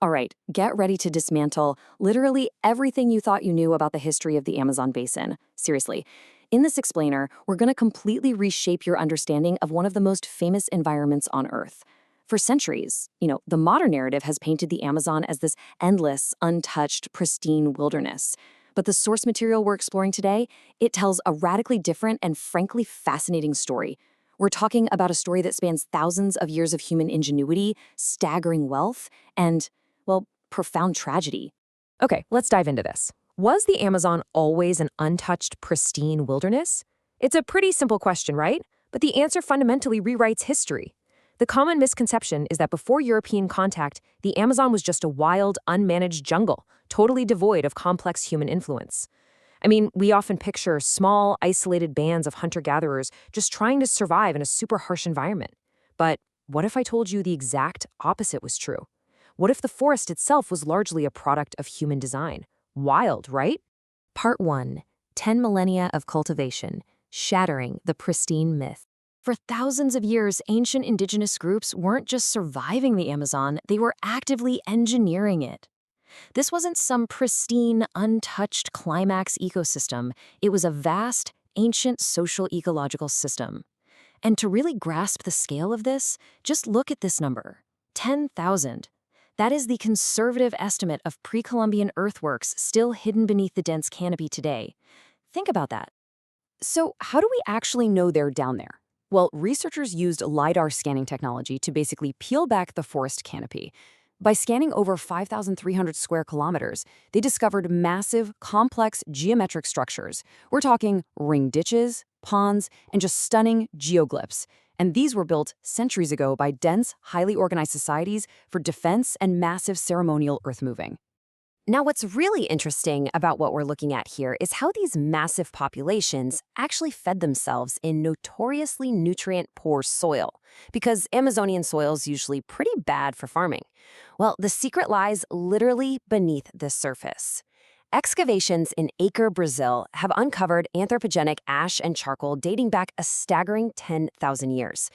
All right, get ready to dismantle literally everything you thought you knew about the history of the Amazon basin. Seriously. In this explainer, we're going to completely reshape your understanding of one of the most famous environments on Earth. For centuries, the modern narrative has painted the Amazon as this endless, untouched, pristine wilderness. But the source material we're exploring today, it tells a radically different and frankly fascinating story. We're talking about a story that spans thousands of years of human ingenuity, staggering wealth, and profound tragedy. Okay, let's dive into this. Was the Amazon always an untouched, pristine wilderness? It's a pretty simple question, right? But the answer fundamentally rewrites history. The common misconception is that before European contact, the Amazon was just a wild, unmanaged jungle, totally devoid of complex human influence. I mean, we often picture small, isolated bands of hunter-gatherers just trying to survive in a super harsh environment. But what if I told you the exact opposite was true? What if the forest itself was largely a product of human design? Wild, right? Part 1. 10 Millennia of Cultivation, Shattering the Pristine Myth. For thousands of years, ancient indigenous groups weren't just surviving the Amazon, they were actively engineering it. This wasn't some pristine, untouched climax ecosystem. It was a vast, ancient social ecological system. And to really grasp the scale of this, just look at this number, 10,000. That is the conservative estimate of pre-Columbian earthworks still hidden beneath the dense canopy today. Think about that. So how do we actually know they're down there? Well, researchers used LiDAR scanning technology to basically peel back the forest canopy. By scanning over 5,300 square kilometers, they discovered massive, complex geometric structures. We're talking ring ditches, ponds, and just stunning geoglyphs. And these were built centuries ago by dense, highly organized societies for defense and massive ceremonial earthmoving. Now, what's really interesting about what we're looking at here is how these massive populations actually fed themselves in notoriously nutrient-poor soil, because Amazonian soil is usually pretty bad for farming. Well, the secret lies literally beneath the surface. Excavations in Acre, Brazil, have uncovered anthropogenic ash and charcoal dating back a staggering 10,000 years.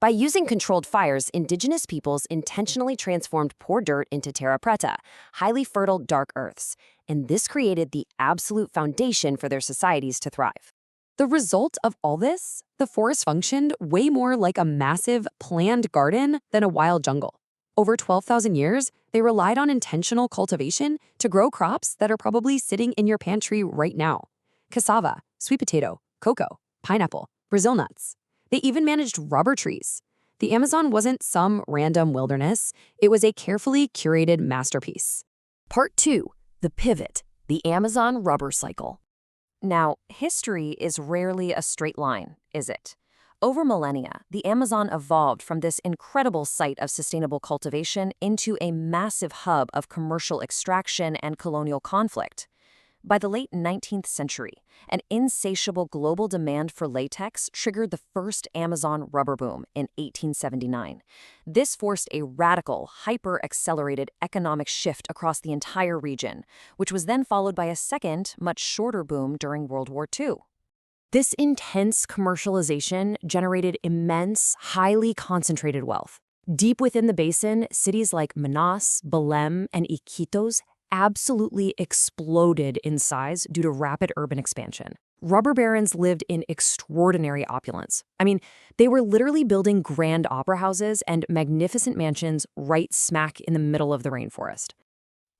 By using controlled fires, indigenous peoples intentionally transformed poor dirt into terra preta, highly fertile dark earths, and this created the absolute foundation for their societies to thrive. The result of all this, the forest functioned way more like a massive, planned garden than a wild jungle. Over 12,000 years, they relied on intentional cultivation to grow crops that are probably sitting in your pantry right now. Cassava, sweet potato, cocoa, pineapple, Brazil nuts. They even managed rubber trees. The Amazon wasn't some random wilderness. It was a carefully curated masterpiece. Part 2. The Pivot, the Amazon Rubber Cycle. Now, history is rarely a straight line, is it? Over millennia, the Amazon evolved from this incredible site of sustainable cultivation into a massive hub of commercial extraction and colonial conflict. By the late 19th century, an insatiable global demand for latex triggered the first Amazon rubber boom in 1879. This forced a radical, hyper-accelerated economic shift across the entire region, which was then followed by a second, much shorter boom during World War II. This intense commercialization generated immense, highly concentrated wealth. Deep within the basin, cities like Manaus, Belém, and Iquitos absolutely exploded in size due to rapid urban expansion. Rubber barons lived in extraordinary opulence. I mean, they were literally building grand opera houses and magnificent mansions right smack in the middle of the rainforest.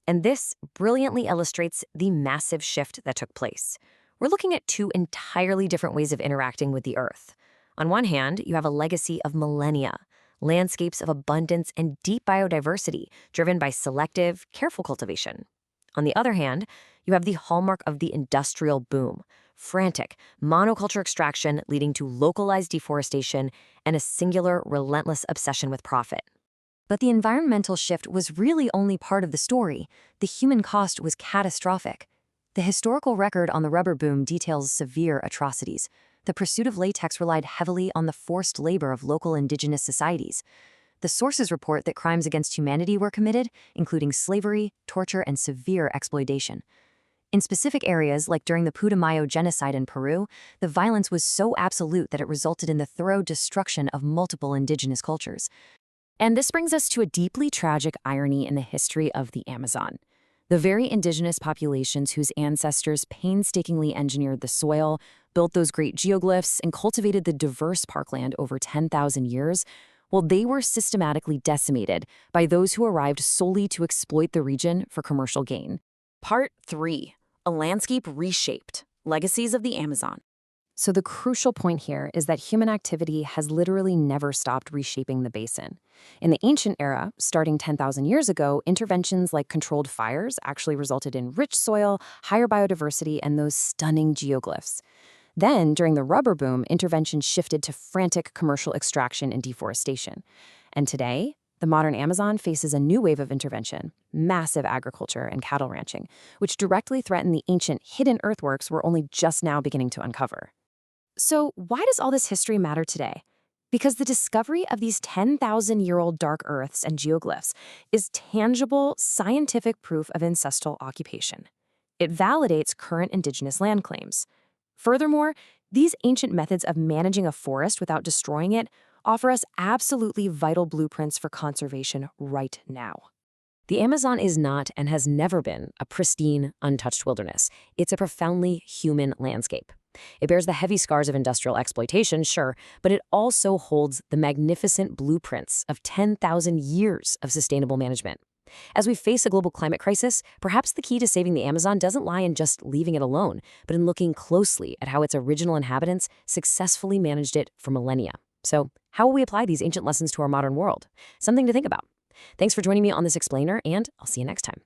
And this brilliantly illustrates the massive shift that took place. We're looking at two entirely different ways of interacting with the Earth. On one hand, you have a legacy of millennia, landscapes of abundance and deep biodiversity driven by selective, careful cultivation. On the other hand, you have the hallmark of the industrial boom, frantic, monoculture extraction leading to localized deforestation and a singular, relentless obsession with profit. But the environmental shift was really only part of the story. The human cost was catastrophic. The historical record on the rubber boom details severe atrocities. The pursuit of latex relied heavily on the forced labor of local indigenous societies. The sources report that crimes against humanity were committed, including slavery, torture, and severe exploitation. In specific areas, like during the Putumayo genocide in Peru, the violence was so absolute that it resulted in the thorough destruction of multiple indigenous cultures. And this brings us to a deeply tragic irony in the history of the Amazon. The very indigenous populations whose ancestors painstakingly engineered the soil, built those great geoglyphs, and cultivated the diverse parkland over 10,000 years, well, they were systematically decimated by those who arrived solely to exploit the region for commercial gain. Part 3. A Landscape Reshaped. Legacies of the Amazon. So the crucial point here is that human activity has literally never stopped reshaping the basin. In the ancient era, starting 10,000 years ago, interventions like controlled fires actually resulted in rich soil, higher biodiversity, and those stunning geoglyphs. Then, during the rubber boom, interventions shifted to frantic commercial extraction and deforestation. And today, the modern Amazon faces a new wave of intervention, massive agriculture and cattle ranching, which directly threaten the ancient hidden earthworks we're only just now beginning to uncover. So why does all this history matter today? Because the discovery of these 10,000-year-old dark earths and geoglyphs is tangible, scientific proof of ancestral occupation. It validates current indigenous land claims. Furthermore, these ancient methods of managing a forest without destroying it offer us absolutely vital blueprints for conservation right now. The Amazon is not and has never been a pristine, untouched wilderness. It's a profoundly human landscape. It bears the heavy scars of industrial exploitation, sure, but it also holds the magnificent blueprints of 10,000 years of sustainable management. As we face a global climate crisis, perhaps the key to saving the Amazon doesn't lie in just leaving it alone, but in looking closely at how its original inhabitants successfully managed it for millennia. So, how will we apply these ancient lessons to our modern world? Something to think about. Thanks for joining me on this explainer, and I'll see you next time.